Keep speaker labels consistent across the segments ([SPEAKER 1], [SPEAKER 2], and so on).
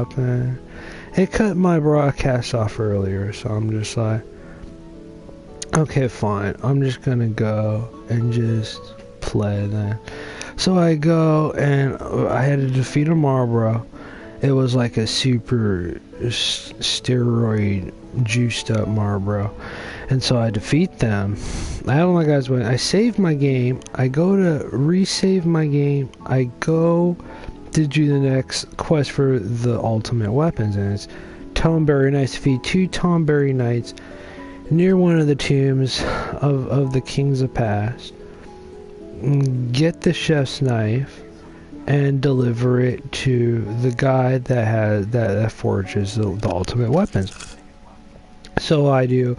[SPEAKER 1] weapon. It cut my broadcast off earlier, so I'm just like, okay, fine. I'm just gonna go and just play then. So I go and I had to defeat a Marlboro. It was like a super steroid juiced up Marlboro. And so I defeat them. I don't know, guys, when I save my game, I go to resave my game, I go to do the next quest for the ultimate weapons, and it's Toneberry Knights. Defeat 2 Toneberry Knights near one of the tombs of the kings of past. Get the chef's knife and deliver it to the guy that forges the ultimate weapons. So I do.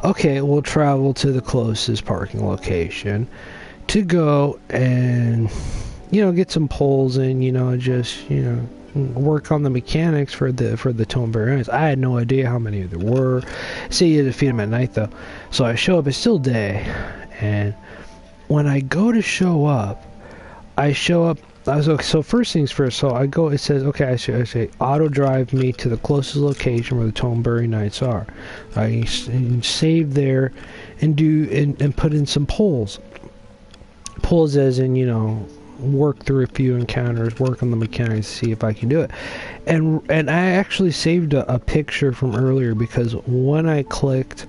[SPEAKER 1] Okay, we'll travel to the closest parking location to go and, you know, get some poles and, you know, just, you know, work on the mechanics for the Toneberry Knights. I had no idea how many there were. See, you defeat them at night though. So I show up, it's still day, and when I go to show up, so first things first, so I go, it says, okay, I say auto drive me to the closest location where the Toneberry Knights are. I save there and put in some polls. Polls as in, you know, work through a few encounters, work on the mechanics, see if I can do it. And I actually saved a picture from earlier, because when I clicked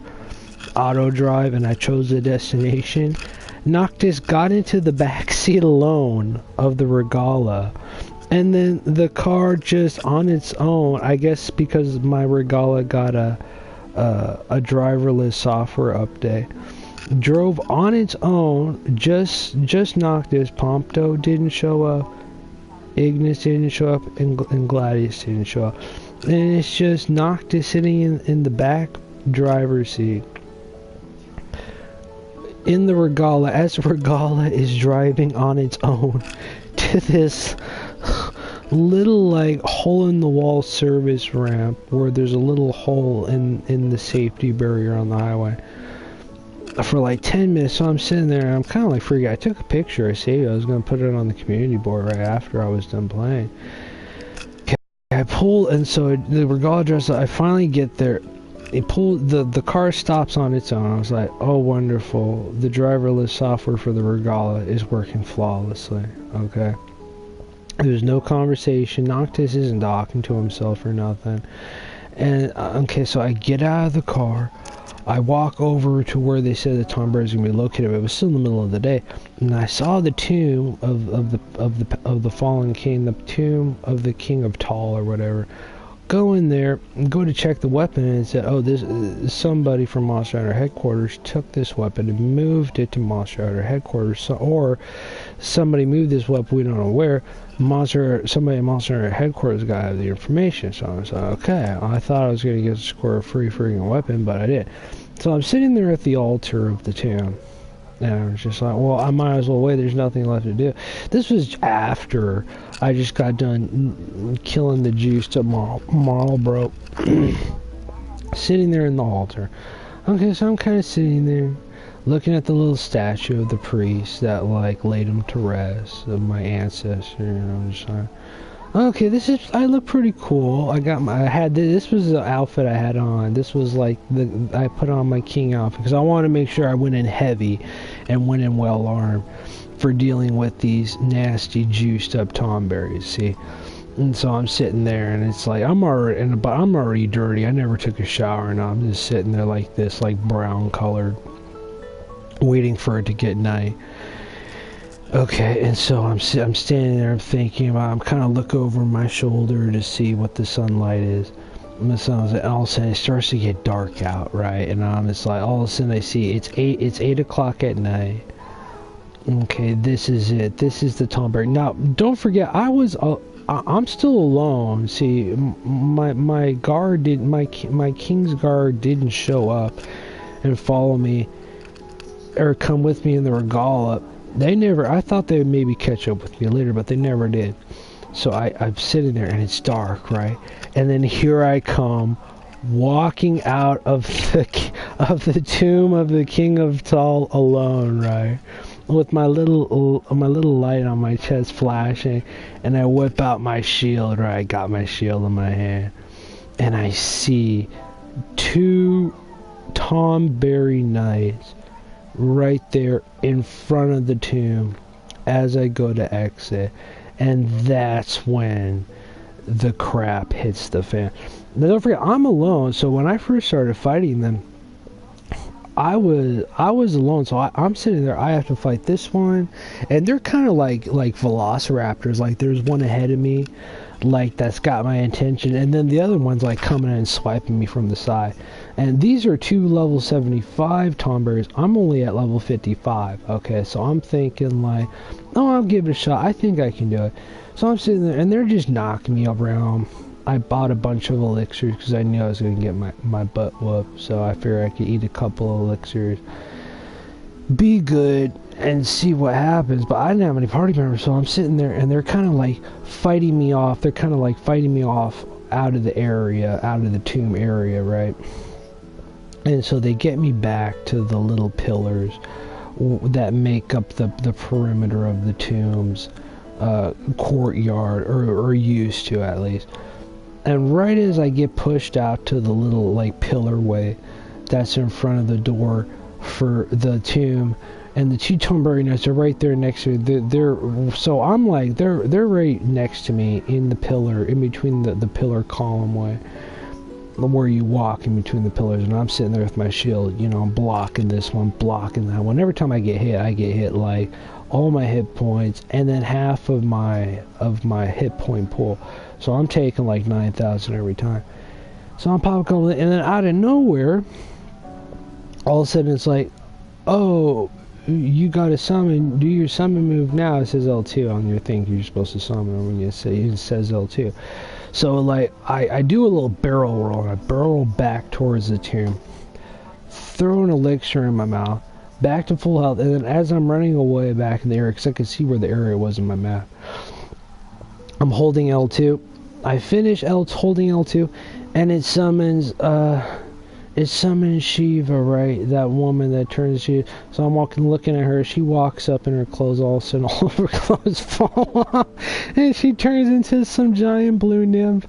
[SPEAKER 1] auto drive and I chose the destination, Noctis got into the back seat alone of the Regala, and then the car just on its own, I guess because my Regala got a driverless software update, drove on its own. Just Noctis. Pompto didn't show up, Ignis didn't show up, and Gladius didn't show up, and it's just Noctis sitting in the back driver's seat in the Regala, as the Regala is driving on its own to this little, like, hole-in-the-wall service ramp where there's a little hole in the safety barrier on the highway for like 10 minutes. So I'm sitting there and I'm kind of like freaking out. I took a picture, I saved it, I was going to put it on the community board right after I was done playing. Okay, I pull, and so the Regala drives, I finally get there. It pulled, the car stops on its own. I was like, oh wonderful, the driverless software for the Regala is working flawlessly. Okay, there's no conversation, Noctis isn't talking to himself or nothing. And okay, so I get out of the car, I walk over to where they said the Toneberry is gonna be located, but it was still in the middle of the day, and I saw the tomb of the fallen king, the tomb of the king of Tal or whatever. Go in there, go to check the weapon, and it said, oh, this somebody from Monster Hunter headquarters took this weapon and moved it to Monster Hunter headquarters, so, or somebody moved this weapon, we don't know where. Somebody at Monster Hunter headquarters got to have the information. So I was like, okay, I thought I was going to get a score of free freaking weapon, but I did. So I'm sitting there at the altar of the tomb, and I was just like, well, I might as well wait, there's nothing left to do. This was after I just got done killing the juiced up Marlboro. Sitting there in the altar. Okay, so I'm kind of sitting there, looking at the little statue of the priest that, like, laid him to rest, of my ancestor, and I'm just like, okay, I look pretty cool. This was the outfit I had on. This was like, I put on my king outfit, because I wanted to make sure I went in heavy, and went in well armed, for dealing with these nasty juiced up Toneberries, see? And so I'm sitting there, and it's like, I'm already dirty. I never took a shower, and I'm just sitting there like this, like brown colored, waiting for it to get night. Okay, and so I'm standing there, I'm thinking about, I'm kind of look over my shoulder to see what the sunlight is. And all of a sudden it starts to get dark out, right? And I'm just like, all of a sudden I see it's 8 o'clock at night. Okay, this is it. This is the Toneberry. Now, don't forget, I'm still alone. See, my guard did, my king's guard didn't show up and follow me or come with me in the Regala. They never. I thought they would maybe catch up with me later, but they never did. So I'm sitting there, and it's dark, right? And then here I come, walking out of the tomb of the King of Tal alone, right? with my little light on my chest flashing, and I whip out my shield, right? I got my shield in my hand, and I see two Tomberry Knights right there in front of the tomb as I go to exit, and that's when the crap hits the fan. Now don't forget, I'm alone, so when I first started fighting them, I was alone, so I'm sitting there. I have to fight this one, and they're kind of like velociraptors. Like there's one ahead of me, like that's got my attention, and then the other one's like coming in and swiping me from the side. And these are two level 75 Tomberries. I'm only at level 55. Okay, so I'm thinking like, oh, I'll give it a shot. I think I can do it. So I'm sitting there, and they're just knocking me around. I bought a bunch of elixirs because I knew I was going to get my butt whooped, so I figured I could eat a couple of elixirs, be good, and see what happens. But I didn't have any party members, so I'm sitting there, and they're kind of like fighting me off. They're kind of like fighting me off out of the area, out of the tomb area, right? And so they get me back to the little pillars that make up the perimeter of the tomb's courtyard, or used to at least. And right as I get pushed out to the little like pillar way that's in front of the door for the tomb, and the two Tomberry Knights are right there next to they're so I'm like they're right next to me in the pillar, in between the pillar column way where you walk in between the pillars, and I'm sitting there with my shield, you know, blocking this one, blocking that one. Every time I get hit like all my hit points and then half of my hit point pool. So I'm taking like 9,000 every time. So I'm popping, and then out of nowhere, all of a sudden it's like, oh, you got to summon. Do your summon move now. It says L2 on your thing. You're supposed to summon when it says L2. So like I do a little barrel roll, and I barrel back towards the tomb, throw an elixir in my mouth, back to full health, and then as I'm running away back in the area, because I could see where the area was in my map, I'm holding L2. I finish holding L2, and it summons Shiva, right? That woman that turns Shiva. So I'm looking at her. She walks up, and her clothes all of a sudden, all of her clothes fall off, and she turns into some giant blue nymph.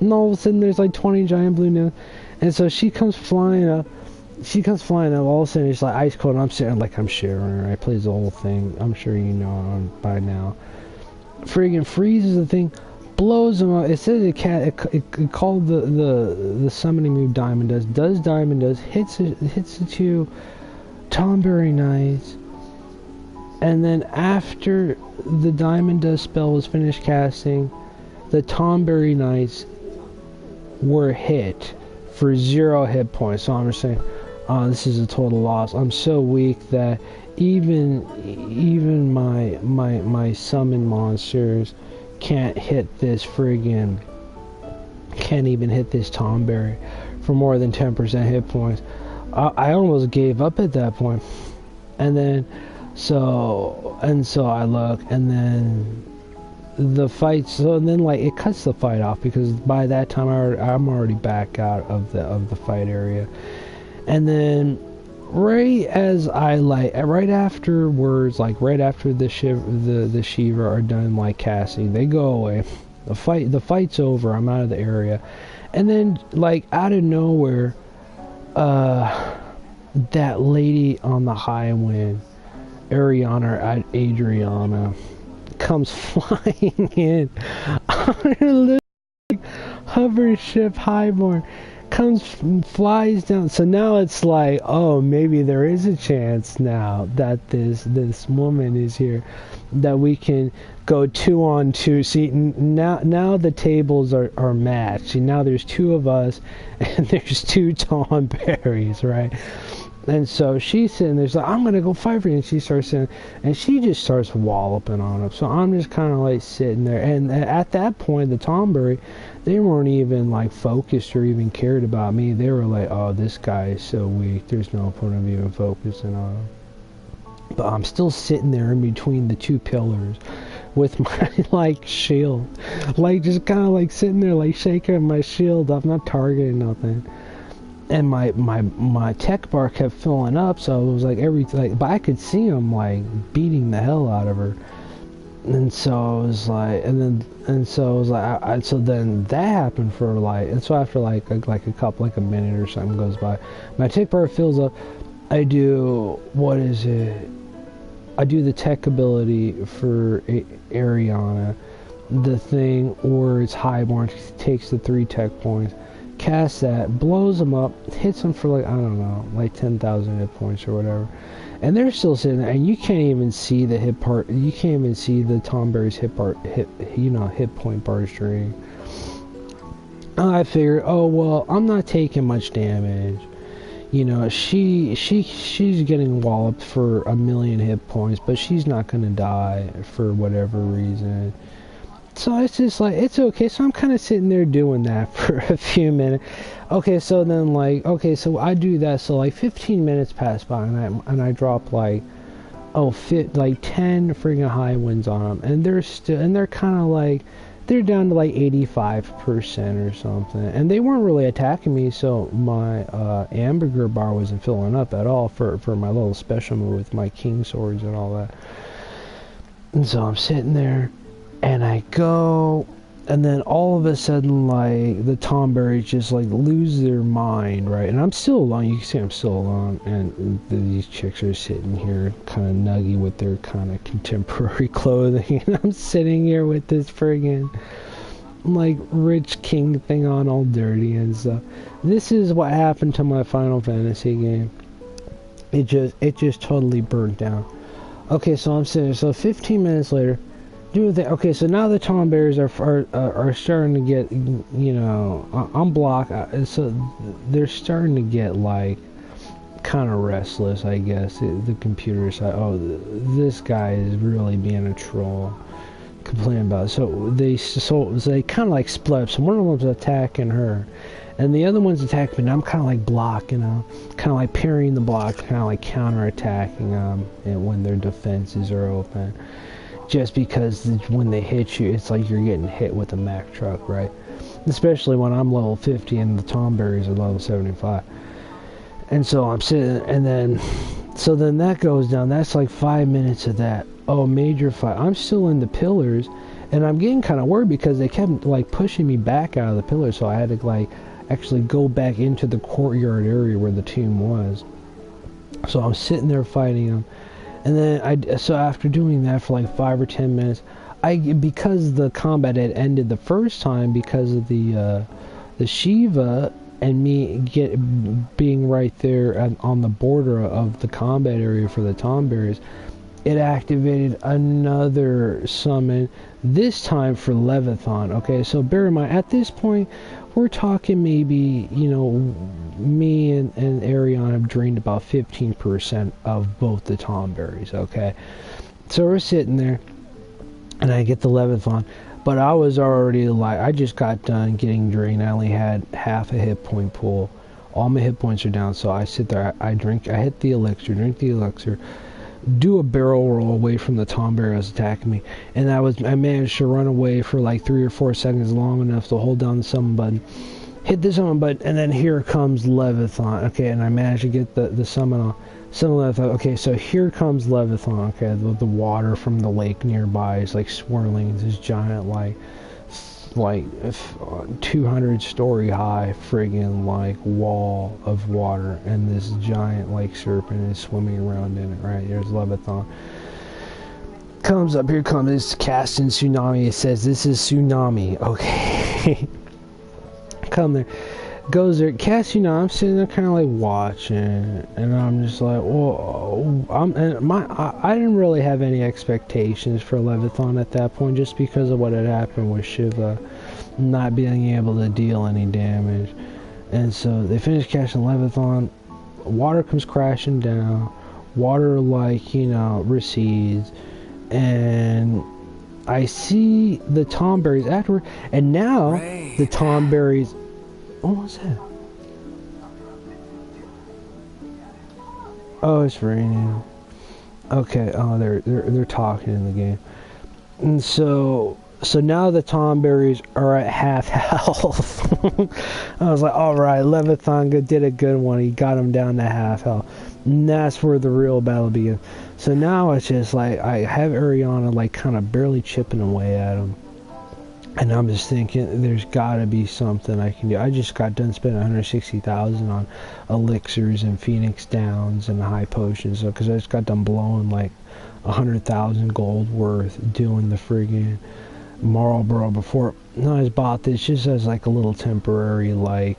[SPEAKER 1] And all of a sudden, there's like 20 giant blue nymphs, and so she comes flying up. All of a sudden, it's like ice cold, and I'm sitting like I'm shivering. Right? Plays the whole thing. I'm sure you know by now. Friggin' freezes the thing. Blows him up. It says it called the summoning move Diamond Dust. Does Diamond Dust, hits the two Tomberry Knights, and then after the Diamond Dust spell was finished casting, the Tomberry Knights were hit for 0 hit points. So I'm just saying, this is a total loss. I'm so weak that even my summon monsters can't hit this friggin' can't even hit this Tomberry for more than 10% hit points. I almost gave up at that point. And then so I look, and then the fight, so then like it cuts the fight off, because by that time I'm already back out of the fight area. And then right as I right afterwards, like right after the Shiva are done like casting, they go away. The fight's over. I'm out of the area, and then like out of nowhere, that lady on the high wind, Adriana, comes flying in on her little hover ship Highborn. Flies down. So now it's like, oh, maybe there is a chance now that this woman is here, that we can go 2-on-2. See, now the tables are matched. See, now there's 2 of us, and there's 2 Tomberries, right? And so she's sitting there, she's like, I'm gonna go fight for you. And she starts sitting, and she just starts walloping on him. So I'm just kind of like sitting there. And at that point, the Tomberry, they weren't even like focused or even cared about me. They were like, oh, this guy is so weak. There's no point of even focusing on him. But I'm still sitting there in between the 2 pillars with my like shield, like just kind of like sitting there like shaking my shield. I'm not targeting nothing. and my tech bar kept filling up, so it was like but I could see him like beating the hell out of her. And so I was like, so I was like, so then that happened for like, and so after like a minute or something goes by, my tech bar fills up. I do, what is it? I do the tech ability for Ariana, the thing where it's highborn, takes the 3 tech points, casts that, blows them up, hits them for like, I don't know, like 10,000 hit points or whatever. And they're still sitting there, and you can't even see the hit part. You can't even see the Tom Berry's hit point bars drain. I figured, oh well, I'm not taking much damage. You know, she's getting walloped for 1,000,000 hit points, but she's not gonna die for whatever reason. So it's just like, it's okay. So I'm kind of sitting there doing that for a few minutes. Okay, so then like, okay, so I do that. So like 15 minutes pass by, and I drop like, like 10 friggin' high winds on them, and they're kind of like, they're down to like 85% or something, and they weren't really attacking me. So my hamburger bar wasn't filling up at all for my little special move with my king swords and all that. And so I'm sitting there. And I go, and then all of a sudden, like, the Tomberries just, like, lose their mind, right? And I'm still alone. You can see I'm still alone. And these chicks are sitting here kind of nuggy with their kind of contemporary clothing. And I'm sitting here with this friggin', like, rich king thing on, all dirty and stuff. This is what happened to my Final Fantasy game. It just totally burnt down. Okay, so I'm sitting there. So 15 minutes later... Okay, so now the Tomberries are starting to get, you know, I'm blocked, so they're starting to get, like, kind of restless, I guess. The computer side, oh, this guy is really being a troll, complaining about it. So they kind of like split up. So one of them's attacking her, and the other one's attacking me, and I'm kind of like blocking them, kind of like parrying the block, kind of like counter-attacking them, and when their defenses are open. Just because when they hit you, it's like you're getting hit with a Mack truck, right? Especially when I'm level 50 and the Tomberries are level 75. And so I'm sitting, and then that goes down. That's like 5 minutes of that. Oh, major fight. I'm still in the pillars, and I'm getting kind of worried because they kept like pushing me back out of the pillars, so I had to like actually go back into the courtyard area where the tomb was. So I'm sitting there fighting them. And then so after doing that for like 5 or 10 minutes, because the combat had ended the first time because of the Shiva and me being right there on the border of the combat area for the Tomberries, it activated another summon, this time for Leviathan. Okay, so bear in mind, at this point, we're talking maybe, you know, me and Ariana have drained about 15% of both the Tomberries, okay? So we're sitting there, and I get the Leviathan, but I was already, like, I just got done getting drained. I only had half a hit point pool. All my hit points are down, so I sit there, I hit the elixir, drink the elixir, do a barrel roll away from the Tomberry that was attacking me, and I managed to run away for like 3 or 4 seconds, long enough to hold down the summon button, hit the summon button, and then here comes Leviathan. Okay, and I managed to get the summon on. Leviathan. Okay, so here comes Leviathan. Okay, the water from the lake nearby is like swirling this giant like 200-story high friggin' like wall of water, and this giant like serpent is swimming around in it. Right, there's Leviathan. Comes up, here comes this casting tsunami. It says this is tsunami. Okay. Come there, goes there, cast, you know, I'm sitting there kind of like watching, and I'm just like, well, I didn't really have any expectations for Leviathan at that point, just because of what had happened with Shiva not being able to deal any damage. And so they finish casting Leviathan, water comes crashing down, water like, you know, recedes, and I see the Tomberries afterward, and now the Tomberries. What was that? Oh, it's raining. Okay. Oh, they're talking in the game, and so So now the Tomberries are at half health. I was like, alright, Leviathan did a good one. He got him down to half health. And that's where the real battle began. So now it's just like, I have Ariana like kind of barely chipping away at him. And I'm just thinking, there's gotta be something I can do. I just got done spending 160,000 on elixirs and Phoenix Downs and high potions. So, because I just got done blowing like 100,000 gold worth doing the friggin' Marlboro before. No, I just bought this just as like a little temporary, like,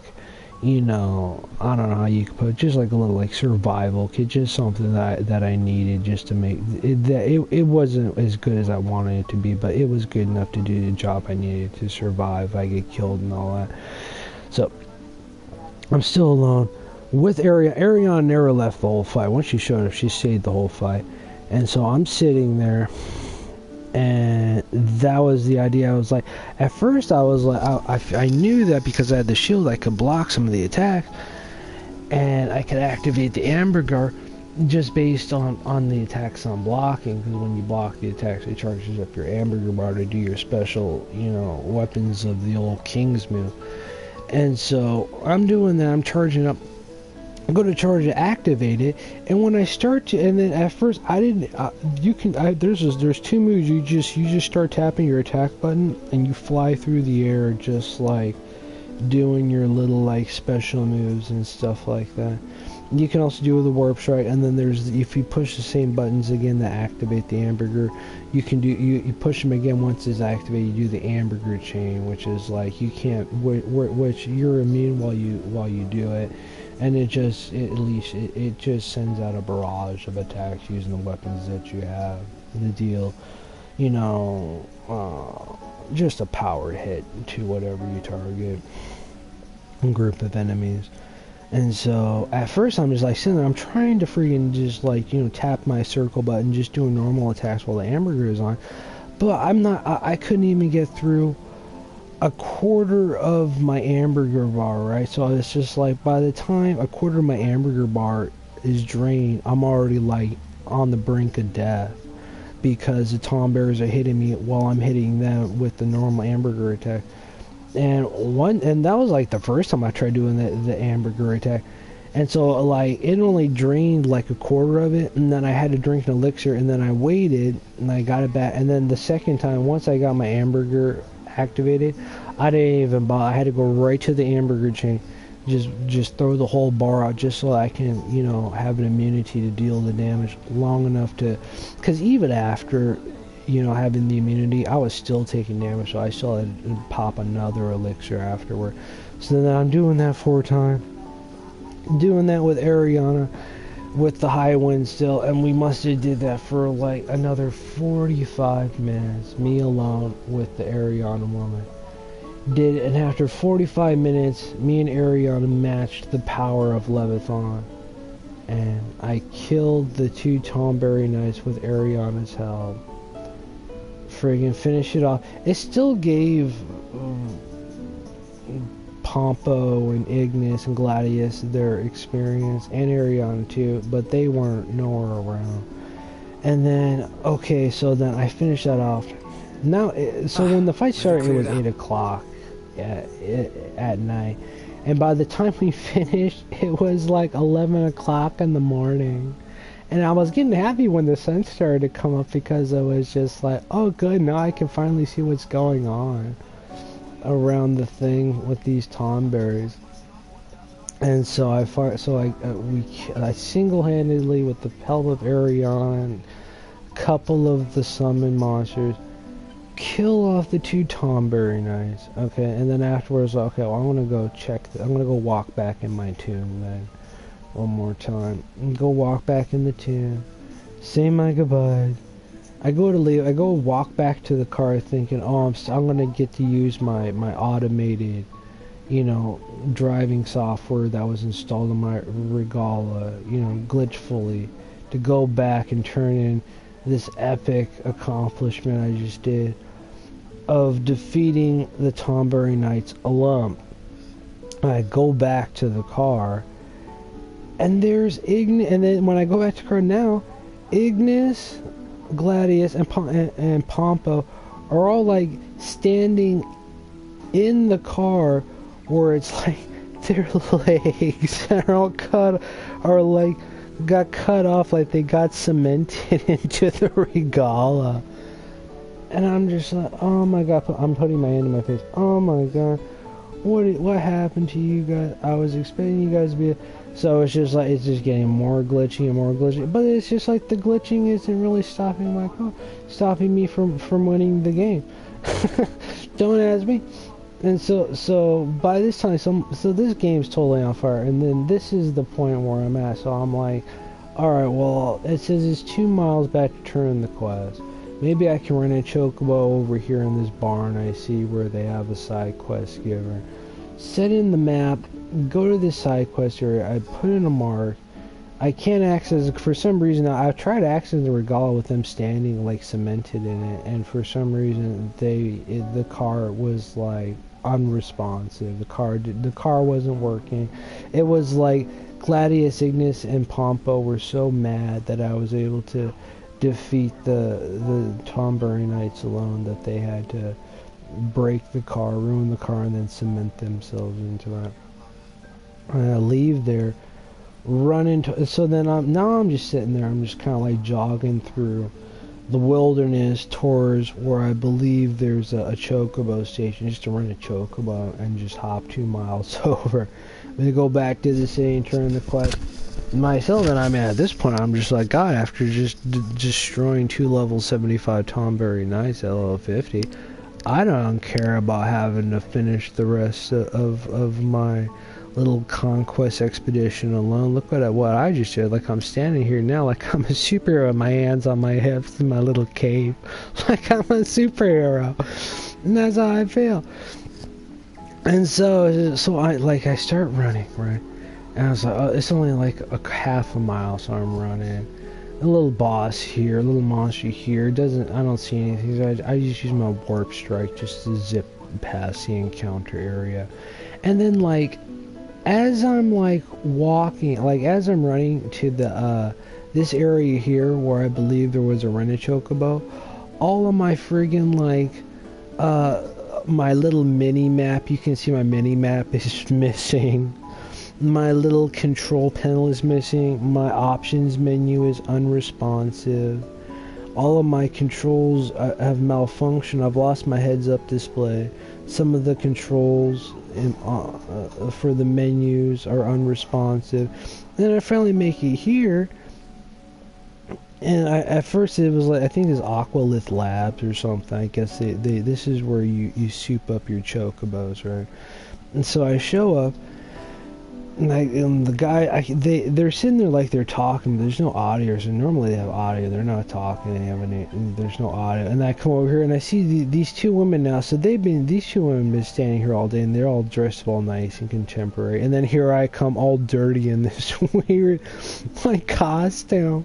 [SPEAKER 1] you know, I don't know how you could put it, just like a little like survival kit, just something that I needed just to make it. It wasn't as good as I wanted it to be, but it was good enough to do the job I needed to survive if I get killed and all that. So I'm still alone with Ariana. Ariana never left the whole fight. Once she showed up, she stayed the whole fight, and so I'm sitting there. And that was the idea. I was like, at first I was like, I knew that because I had the shield, I could block some of the attacks, and I could activate the Amber Guard just based on the attacks I'm blocking. Because when you block the attacks, it charges up your Amber Guard to do your special, you know, weapons of the old King's move. And so I'm doing that. I'm charging up. I go to charge to activate it, and when I start to, and then at first I didn't. There's two moves. You just start tapping your attack button, and you fly through the air, just like doing your little like special moves and stuff like that. You can also do with the warp strike, and then there's, if you push the same buttons again that activate the Amberger, you can do, you push them again once it's activated. You do the Amberger chain, which is like you can't, which you're immune while you do it. And it just, it just sends out a barrage of attacks using the weapons that you have to deal, you know, just a power hit to whatever you target, a group of enemies. And so at first I'm just like sitting there, I'm trying to freaking just like, you know, tap my circle button, just doing normal attacks while the Amberger is on, but I couldn't even get through a quarter of my Amberger bar, right? So it's just like, by the time a quarter of my Amberger bar is drained, I'm already like on the brink of death, because the Tomberries are hitting me while I'm hitting them with the normal Amberger attack. And that was like the first time I tried doing the Amberger attack. And so like it only drained like a quarter of it, and then I had to drink an elixir, and then I waited and I got it back. And then the second time, once I got my Amberger activated, I didn't even bother. I had to go right to the Amberger chain, just throw the whole bar out, just so I can, you know, have an immunity to deal the damage long enough to, because even after, you know, having the immunity, I was still taking damage, so I still had to pop another elixir afterward. So then I'm doing that 4 times, doing that with Ariana with the high wind still, and we must have did that for like another 45 minutes, me alone with the Ariana woman. And after 45 minutes, me and Ariana matched the power of Leviathan, and I killed the 2 Tomberry Knights with Ariana's help. Friggin' finish it off. It still gave Pompo and Ignis and Gladius their experience, and Ariana too, but they weren't nowhere around. And then, okay, so then I finished that off. Now, so when the fight started, it was 8 o'clock at night, and by the time we finished, it was like 11 o'clock in the morning. And I was getting happy when the sun started to come up, because I was just like, oh good, now I can finally see what's going on around the thing with these Tomberries. And so I single-handedly, with the help of Ariana and a couple of the summon monsters, kill off the 2 Tomberry Knights. Okay, and then afterwards, okay, well, I'm gonna go I'm gonna go walk back in my tomb then one more time, and go walk back in the tomb, say my goodbyes. I go to leave. I go walk back to the car, thinking, "Oh, I'm gonna get to use my automated, you know, driving software that was installed in my Regala, you know, glitchfully, to go back and turn in this epic accomplishment I just did of defeating the Tomberry Knights alone." I go back to the car, and there's Ignis, and then when I go back to the car now, Ignis, Gladius, and Pompo are all like standing in the car, where it's like their legs are all cut, or like got cut off, like they got cemented into the regala. And I'm just like, oh my god, I'm putting my hand in my face. Oh my god, what happened to you guys? I was expecting you guys to be... So it's just like, it's just getting more glitchy and more glitchy. But it's just like the glitching isn't really stopping my car, stopping me from winning the game. Don't ask me. And so by this time, so this game's totally on fire. And then this is the point where I'm at. So I'm like, alright, well, it says it's 2 miles back to turn the quest. Maybe I can run a chocobo over here in this barn I see where they have a side quest giver. Set in the map, go to this side quest area, I put in a mark. I can't access it for some reason. I've tried accessing the regala with them standing like cemented in it, and for some reason the car was like unresponsive. The car wasn't working. It was like Gladius, Ignis, and Pompo were so mad that I was able to defeat the Tombury Knights alone, that they had to break the car, ruin the car, and then cement themselves into it. And I leave there, run into... So then I'm just sitting there, I'm just kind of like jogging through the wilderness towards where I believe there's a chocobo station, just to run a chocobo and just hop 2 miles over. Then go back to the city and turn the quest myself. And I mean, at this point, I'm just like, God, after just destroying 2 level 75 Tombury Knights at level 50, I don't care about having to finish the rest of my little conquest expedition alone. Look at what I just did. Like, I'm standing here now like I'm a superhero, my hands on my hips in my little cave, like I'm a superhero, and that's how I feel. And so I start running, right? And I was like, oh, it's only like a half a mile, so I'm running. A little boss here, a little monster here. I don't see anything. So I just use my warp strike just to zip past the encounter area. And then like, as I'm like walking, like as I'm running to the this area here where I believe there was a rented chocobo, all of my friggin' like my little mini map, you can see my mini map is missing. My little control panel is missing. My options menu is unresponsive. All of my controls have malfunctioned. I've lost my heads-up display. Some of the controls for the menus are unresponsive. And I finally make it here. And at first it was like, I think it's Aqualith Labs or something. I guess this is where you soup up your chocobos, right? And so I show up. And the guy, they're sitting there like they're talking. There's no audio. So normally they have audio. They're not talking. There's no audio. And I come over here and I see these 2 women now. So these 2 women have been standing here all day, and they're all dressed all nice and contemporary. And then here I come all dirty in this weird like costume.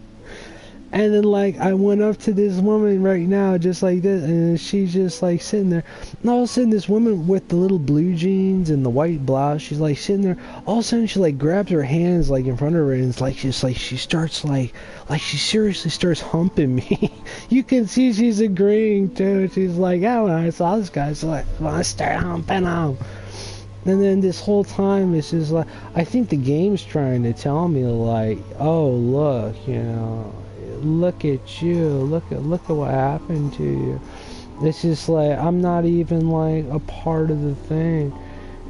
[SPEAKER 1] And then like I went up to this woman right now just like this, and she's just like sitting there. And all of a sudden this woman with the little blue jeans and the white blouse, she's like sitting there. All of a sudden she like grabs her hands like in front of her, and it's like she starts like she seriously starts humping me. You can see she's agreeing too. She's like, yeah, when I saw this guy, so like, I want to start humping him. And then this whole time it's just like, I think the game's trying to tell me like, oh look, you know, look at you, look at what happened to you. It's just like, I'm not even like a part of the thing.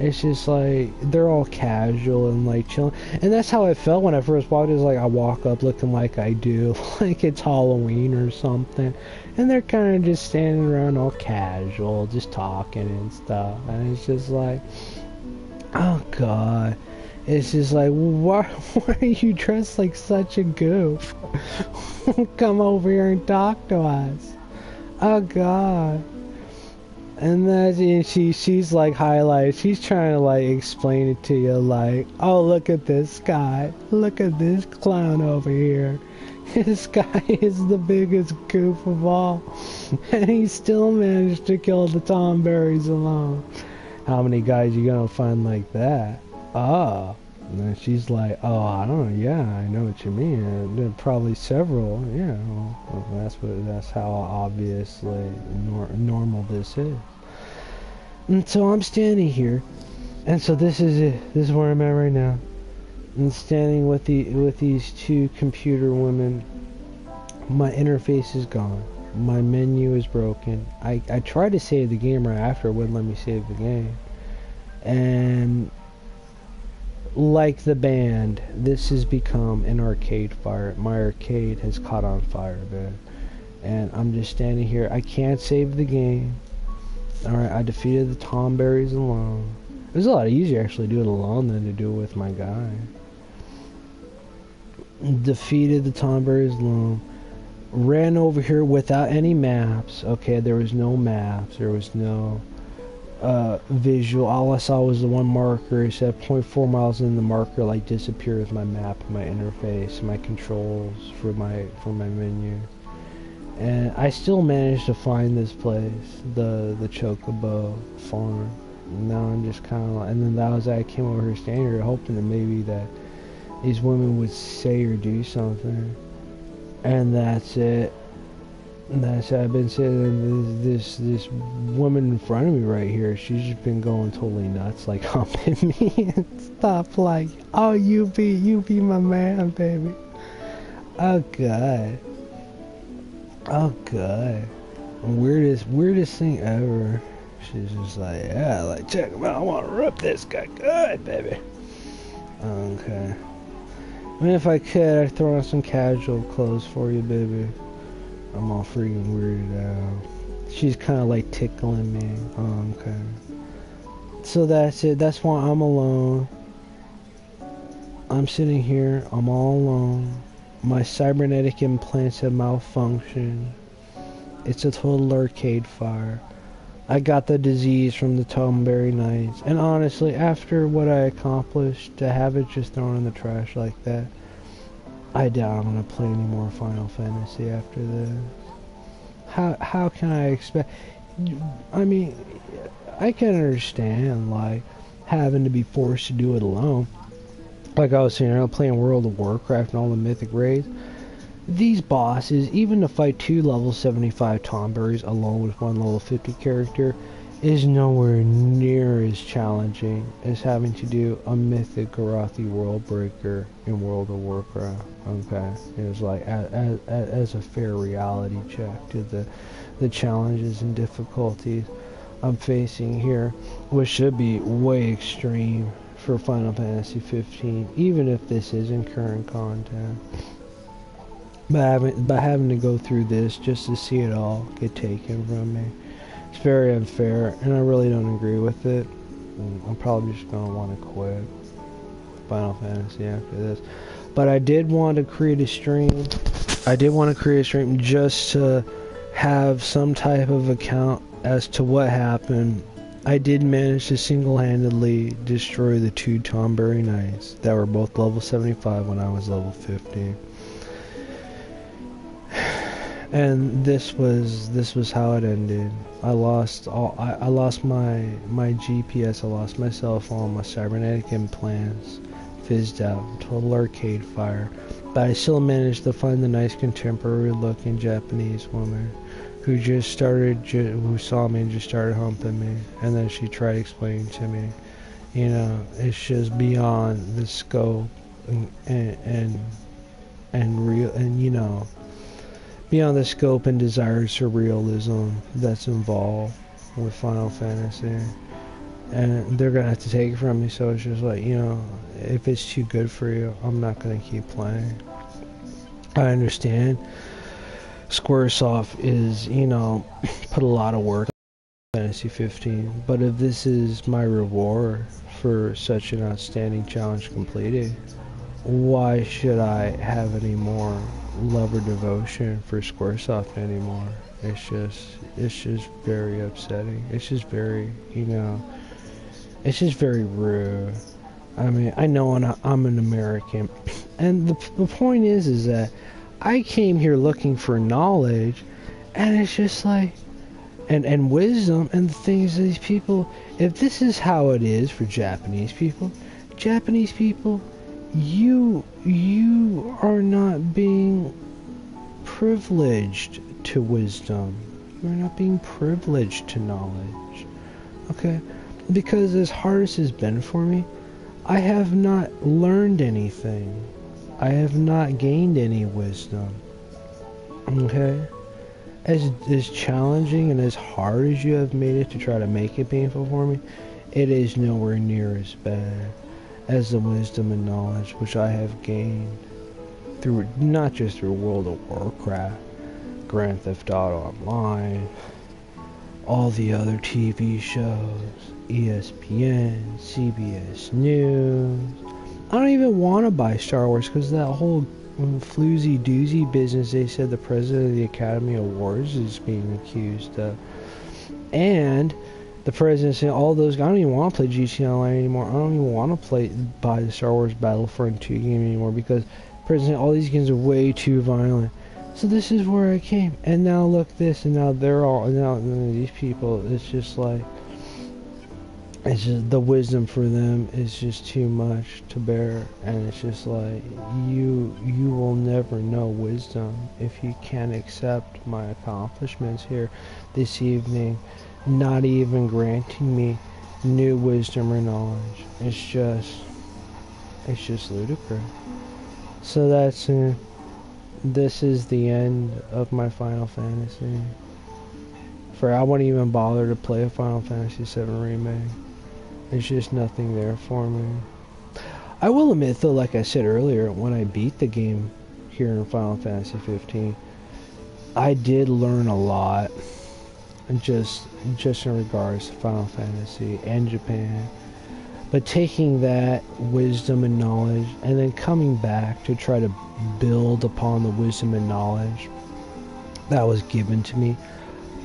[SPEAKER 1] It's just like they're all casual and like chilling, and that's how I felt when I first walked. It's like I walk up looking like I do, like it's Halloween or something, and they're kind of just standing around all casual, just talking and stuff, and it's just like, oh god. It's just like, why are you dressed like such a goof? Come over here and talk to us. Oh god. And she's like highlighted. She's trying to like explain it to you like, oh look at this guy. Look at this clown over here. This guy is the biggest goof of all. And he still managed to kill the Tomberries alone. How many guys you gonna find like that? Ah, And then she's like, oh, I don't know, yeah, I know what you mean. There are probably several, yeah. Well, that's how obviously normal this is. And so I'm standing here, and so this is it. This is where I'm at right now. I'm standing with these two computer women. My interface is gone. My menu is broken. I tried to save the game right after, it wouldn't let me save the game. And like the band, this has become an arcade fire. My arcade has caught on fire, man. And I'm just standing here. I can't save the game. Alright, I defeated the Tomberries alone. It was a lot easier actually to do it alone than to do it with my guy. Defeated the Tomberries alone. Ran over here without any maps. Okay, there was no maps. There was no visual. All I saw was the one marker. It said 0.4 miles, and the marker like disappeared with my map, my interface, my controls for my menu. And I still managed to find this place, the Chocobo farm. Now I'm just kind of like, and then that was I came over here standing here hoping that maybe that these women would say or do something. And that's it. And that's it. I've been sitting this woman in front of me right here. She's just been going totally nuts, like humping me and stuff. Like, oh, you be my man, baby. Oh god. Oh god. Weirdest thing ever. She's just like, yeah, like check him out. I want to rip this guy good, baby. Okay. I mean, if I could, I'd throw on some casual clothes for you, baby. I'm all freaking weirded out. She's kind of like tickling me. Oh, okay. So that's it. That's why I'm alone. I'm sitting here. I'm all alone. My cybernetic implants have malfunctioned. It's a total arcade fire. I got the disease from the Tomberry Nights. And honestly, after what I accomplished, to have it just thrown in the trash like that, I doubt I'm going to play any more Final Fantasy after this. How can I expect... I mean, I can understand, like, having to be forced to do it alone. Like I was saying, I'm playing World of Warcraft and all the mythic raids. These bosses, even to fight 2 level 75 Tomberries alone with 1 level 50 character, is nowhere near as challenging as having to do a mythic Garathi world breaker in World of Warcraft. Okay, it was like as a fair reality check to the challenges and difficulties I'm facing here, which should be way extreme for Final Fantasy 15, even if this isn't current content. But having to go through this just to see it all get taken from me, it's very unfair, and I really don't agree with it. I'm probably just gonna want to quit Final Fantasy after this. But I did want to create a stream. I did want to create a stream just to have some type of account as to what happened. I did manage to single-handedly destroy the 2 Tomberry Knights that were both level 75 when I was level 50. And this was how it ended. I lost my GPS, I lost my cell phone, my cybernetic implants fizzed out, total arcade fire. But I still managed to find the nice contemporary looking Japanese woman who who saw me and just started humping me, and then she tried explaining to me, you know, it's just beyond the scope and real, and you know, beyond the scope and desires for realism that's involved with Final Fantasy, and they're gonna have to take it from me. So it's just like, you know, if it's too good for you, I'm not gonna keep playing. I understand Squaresoft is, you know, put a lot of work on Fantasy 15, but if this is my reward for such an outstanding challenge completed, why should I have any more love or devotion for Squaresoft anymore? It's just very upsetting. It's just very, you know, it's just very rude. I mean, I know I'm an American, and the point is that I came here looking for knowledge, and it's just like, and wisdom, and the things these people, if this is how it is for Japanese people, Japanese people, you are not being privileged to wisdom. You're not being privileged to knowledge. Okay? Because as hard as it's been for me, I have not learned anything. I have not gained any wisdom. Okay? As challenging and as hard as you have made it to try to make it painful for me, it is nowhere near as bad as the wisdom and knowledge which I have gained through, not just through World of Warcraft, Grand Theft Auto Online, all the other TV shows, ESPN, CBS News. I don't even want to buy Star Wars because that whole floozy doozy business they said the president of the Academy Awards is being accused of. And the president said all those, I don't even want to play GT Online anymore. I don't even want to buy the Star Wars Battlefront 2 game anymore because the president, all these games are way too violent. So this is where I came. And now look this, and now they're all, now these people, it's just like, it's just the wisdom for them is just too much to bear, and it's just like you will never know wisdom if you can't accept my accomplishments here this evening, not even granting me new wisdom or knowledge. It's just ludicrous. So that's it. This is the end of my Final Fantasy. I wouldn't even bother to play a Final Fantasy VII Remake. There's just nothing there for me. I will admit though, like I said earlier, when I beat the game here in Final Fantasy 15, I did learn a lot, just in regards to Final Fantasy and Japan. But taking that wisdom and knowledge and then coming back to try to build upon the wisdom and knowledge that was given to me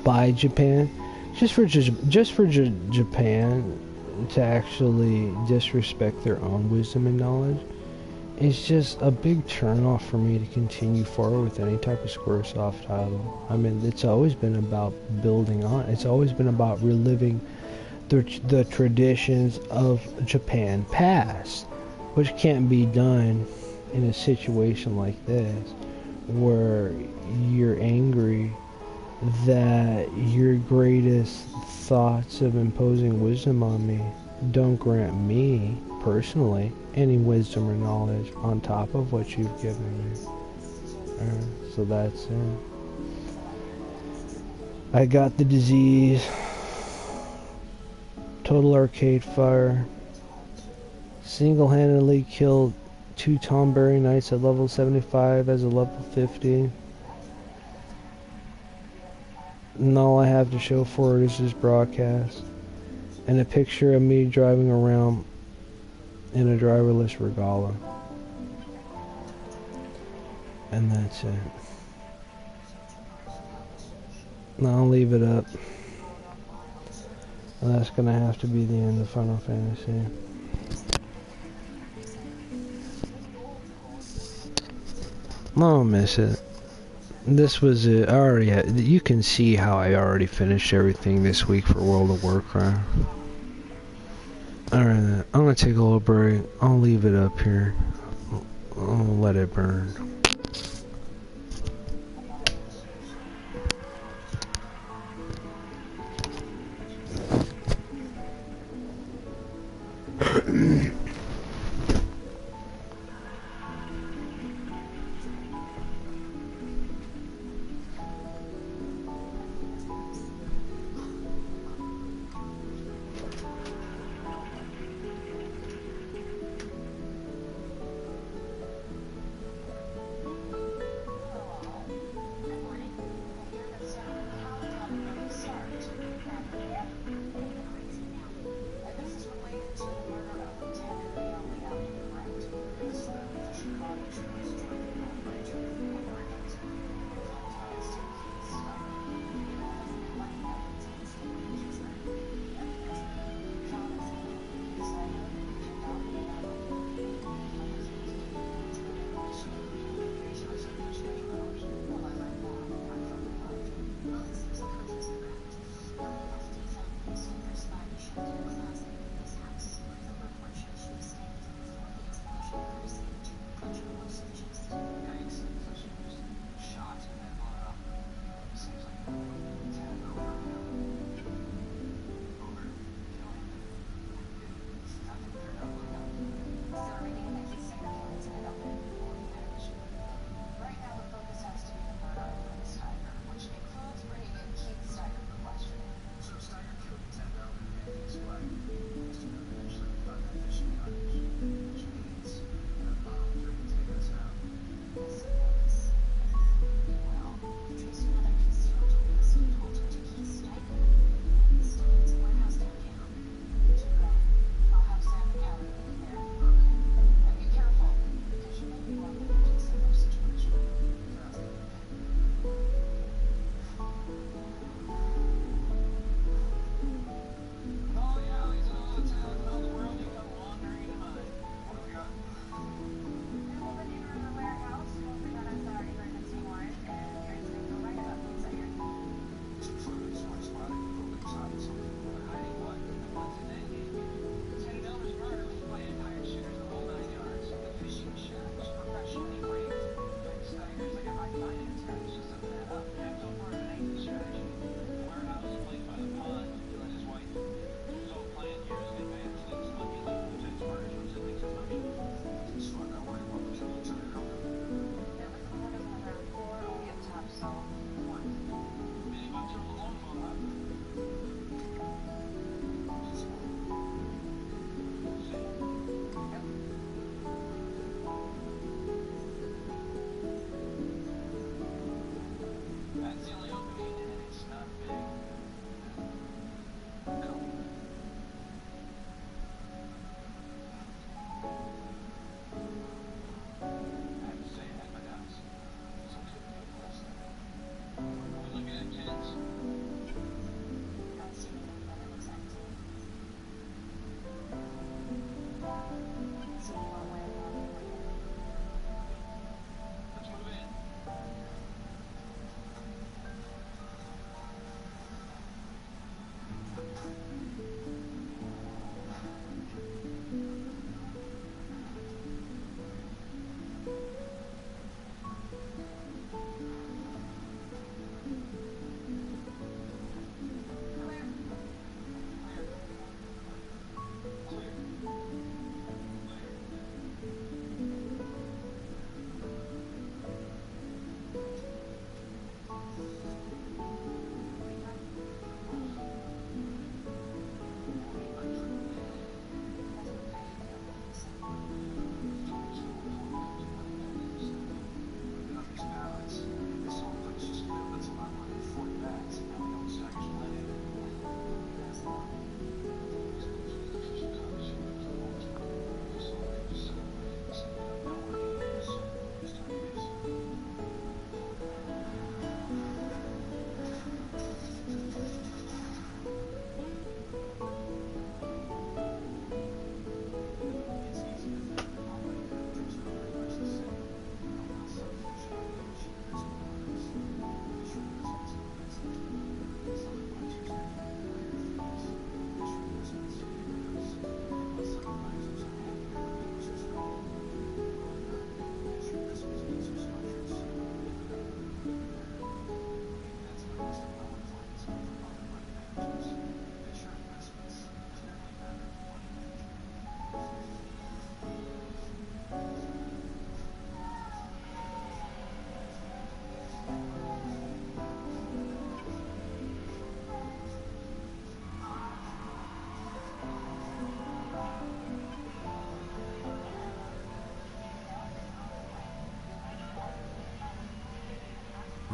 [SPEAKER 1] by Japan, just for Japan to actually disrespect their own wisdom and knowledge, it's just a big turnoff for me to continue forward with any type of Squaresoft title. I mean, it's always been about building on. It's always been about reliving the traditions of Japan past, which can't be done in a situation like this, where you're angry that your greatest thoughts of imposing wisdom on me don't grant me, personally, any wisdom or knowledge on top of what you've given me. So that's it. I got the disease. Total Arcade Fire. Single-handedly killed 2 Tomberry Knights at level 75 as a level 50. And all I have to show for it is this broadcast and a picture of me driving around in a driverless Regala. And that's it. Now I'll leave it up. And that's gonna have to be the end of Final Fantasy. I don't miss it. This was it. I already had, you can see how I already finished everything this week for World of Warcraft. Alright, I'm gonna take a little break. I'll leave it up here. I'll let it burn.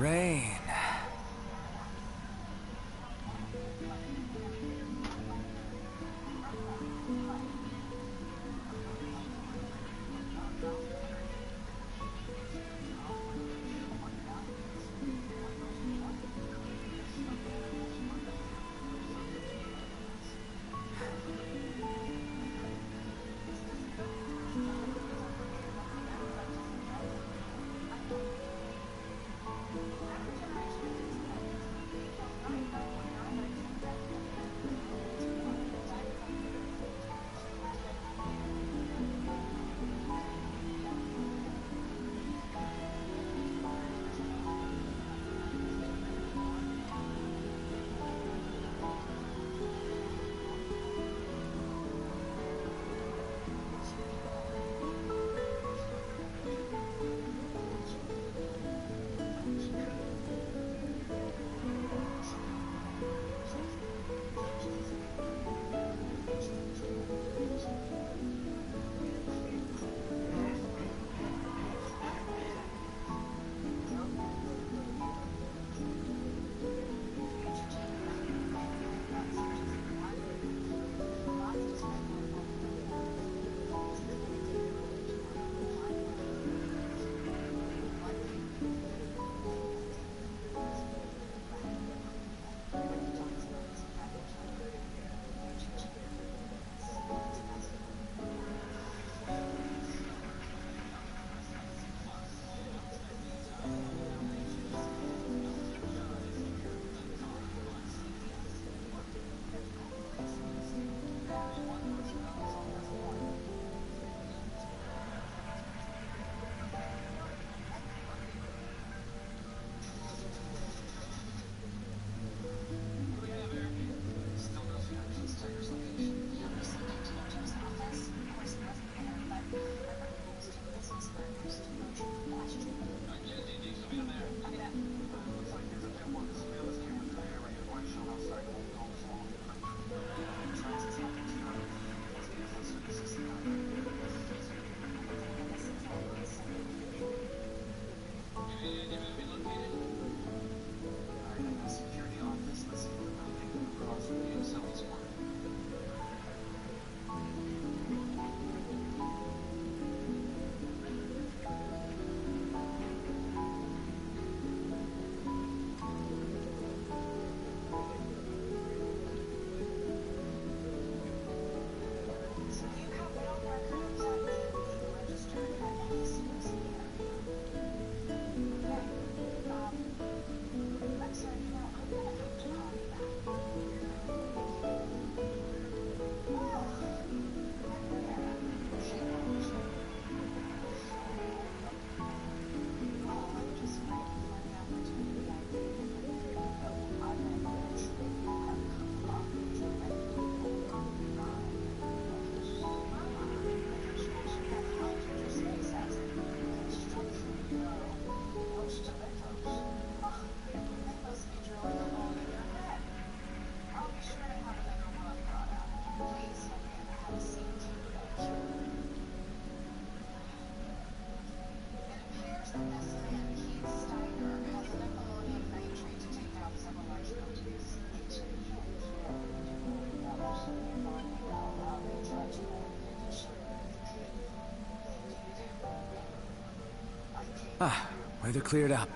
[SPEAKER 2] Rain. Ah, weather cleared up.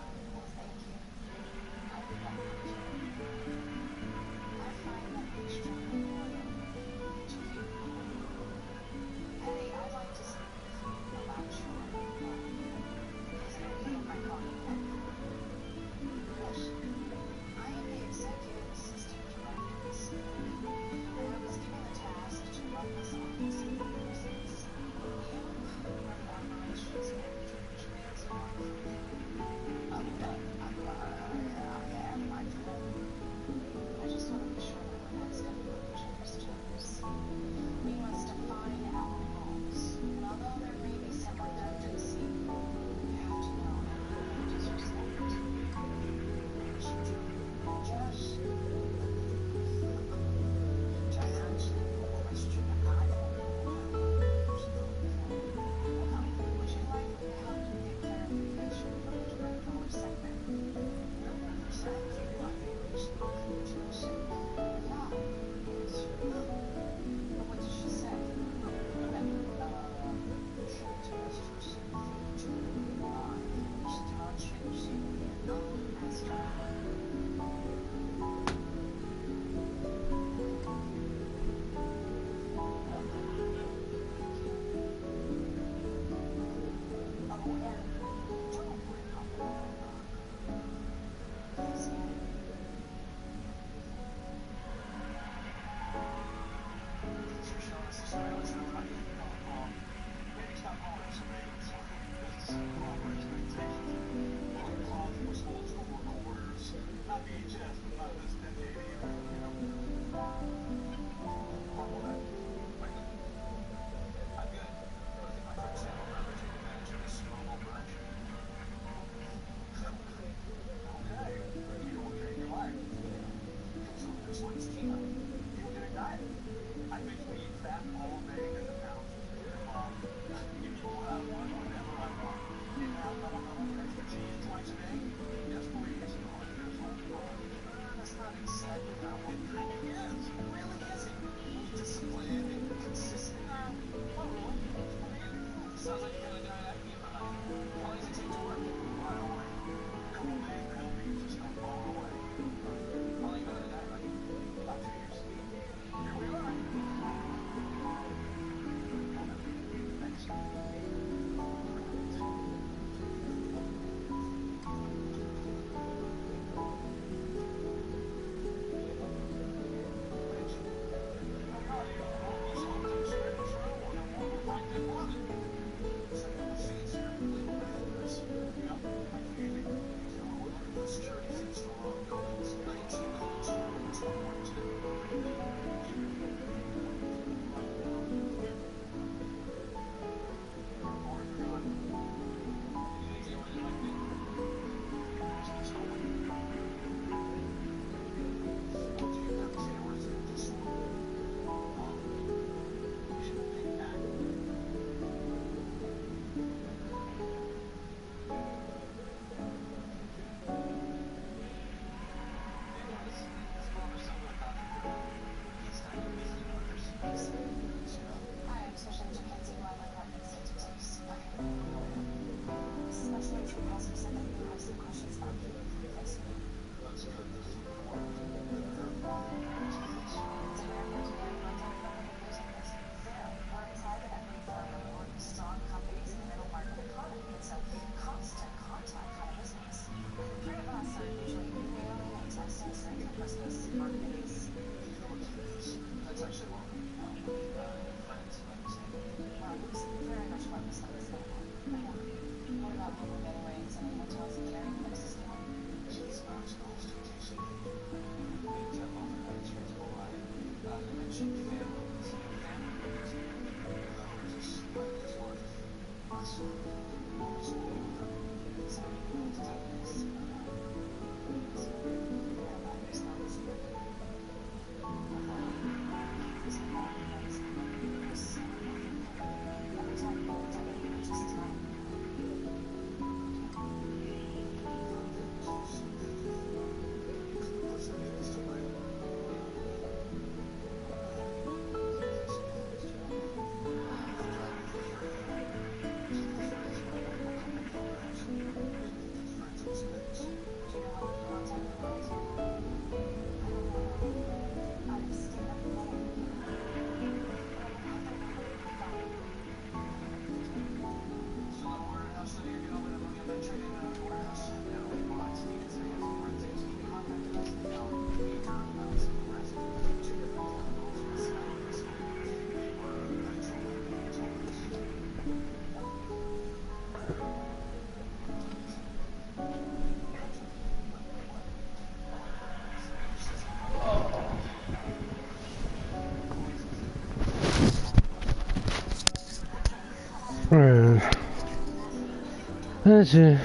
[SPEAKER 1] That's it.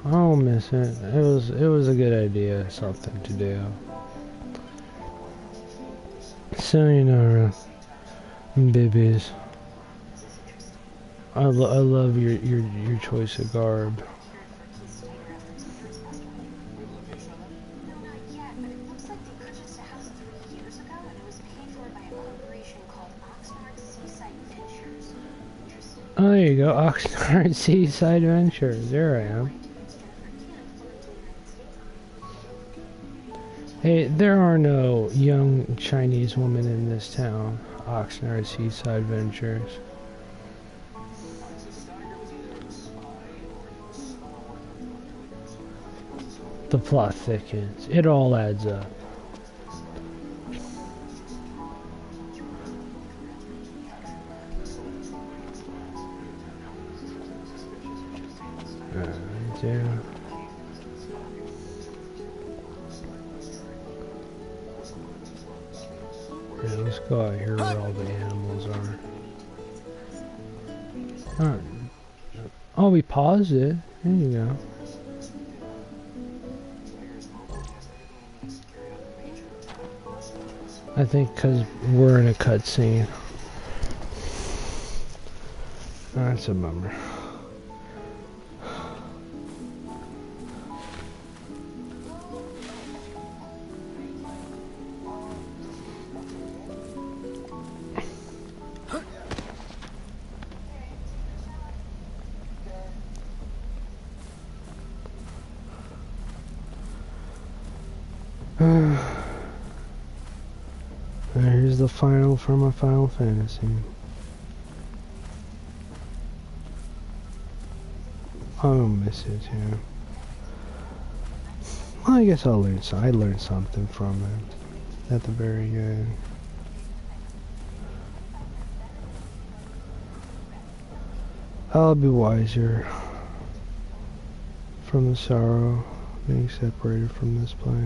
[SPEAKER 1] I don't miss it. It was a good idea, something to do. So you know, babies. I love your choice of garb. Oh, there you go, Oxnard Seaside Ventures. There I am. Hey, there are no young Chinese women in this town. Oxnard Seaside Ventures. The plot thickens. It all adds up. Yeah. Yeah, let's go out here where all the animals are. Oh, we paused it. There you go. I think because we're in a cutscene. That's a bummer. Here's the final for my Final Fantasy. I don't miss it too. Well, I guess I learned something from it at the very end. I'll be wiser from the sorrow being separated from this place.